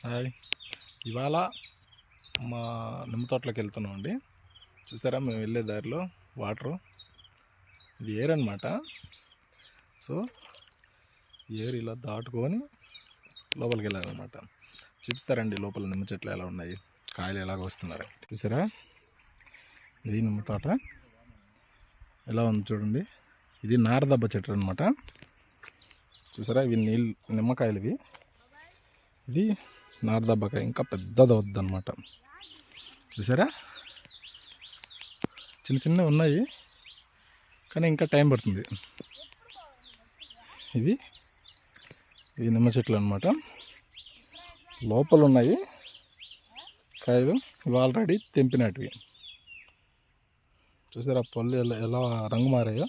Hi. ఇవాళ మా నిమ్మ తోటలోకి వెళ్తున్నాం అండి. చూసారా మేము వెళ్ళే దారిలో వాటరు, ఇది ఏర్ అనమాట. సో ఏర్ ఇలా దాటుకొని లోపలికి వెళ్ళాలన్నమాట. చూపిస్తారండి లోపల నిమ్మ చెట్లు ఎలా ఉన్నాయి, కాయలు ఎలాగ వస్తున్నారు. చూసారా ఇది నిమ్మ తోట ఎలా ఉంది చూడండి. ఇది నారదబ్బ చెట్టు అనమాట. చూసారా ఇవి నిమ్మకాయలు ఇవి. ఇది నారదబ్బకాయ ఇంకా పెద్దది వద్దనమాట. చూసారా చిన్న చిన్నవి ఉన్నాయి కానీ ఇంకా టైం పడుతుంది. ఇవి నిమ్మ చెట్లు అనమాట. లోపల ఉన్నాయి కాయలు, ఇవి ఆల్రెడీ తెంపినటివి. చూసారా పళ్ళు ఎలా రంగు మారాయో.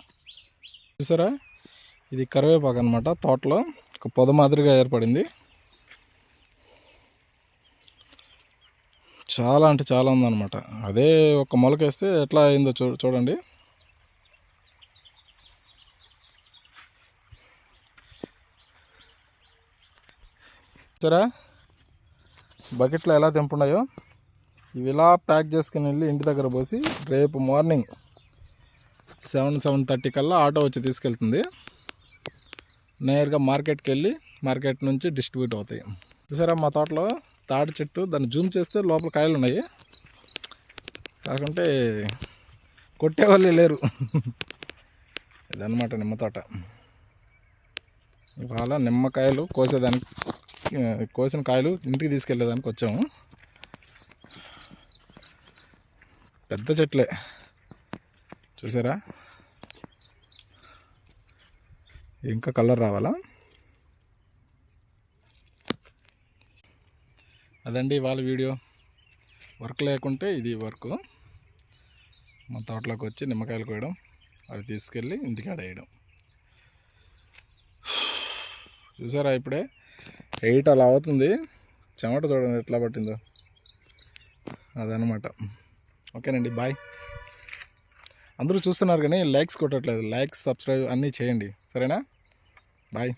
చూసారా ఇది కరివేపాకు అనమాట. తోటలో ఒక పొద మాదిరిగా ఏర్పడింది. చాలా అంటే చాలా ఉందన్నమాట. అదే ఒక మొలకేస్తే ఎట్లా అయిందో చూడండి. సరే బకెట్లో ఎలా తెంపున్నాయో ఇవి ఇలా ప్యాక్ చేసుకుని వెళ్ళి ఇంటి దగ్గర పోసి రేపు మార్నింగ్ 7:30 కల్లా ఆటో వచ్చి తీసుకెళ్తుంది. నేరుగా మార్కెట్కి వెళ్ళి మార్కెట్ నుంచి డిస్ట్రిబ్యూట్ అవుతాయి. చూసారా మా తోటలో తాటి చెట్టు, దాన్ని జూమ్ చేస్తే లోపల కాయలు ఉన్నాయి, కాకుంటే కొట్టేవాళ్ళే లేరు. ఇదన్నమాట నిమ్మ తోట. ఇవాళ నిమ్మకాయలు కోసేదానికి, కోసిన కాయలు ఇంటికి తీసుకెళ్ళేదానికి వచ్చాము. పెద్ద చెట్లే చూసారా. ఇంకా కలర్ రావాలా. అదండి వాళ్ళ వీడియో. వర్క్ లేకుంటే ఇది వర్క్. మా తోటలోకి వచ్చి నిమ్మకాయలు కోయడం, అవి తీసుకెళ్ళి ఇంటికాడ వేయడం. చూసారా ఇప్పుడే 8 అలా అవుతుంది. చెమట చూడండి ఎట్లా పట్టిందో. అదనమాట. ఓకేనండి, బాయ్. అందరూ చూస్తున్నారు కానీ లైక్స్ కొట్టట్లేదు. లైక్స్, సబ్స్క్రైబ్ అన్నీ చేయండి, సరేనా? బాయ్.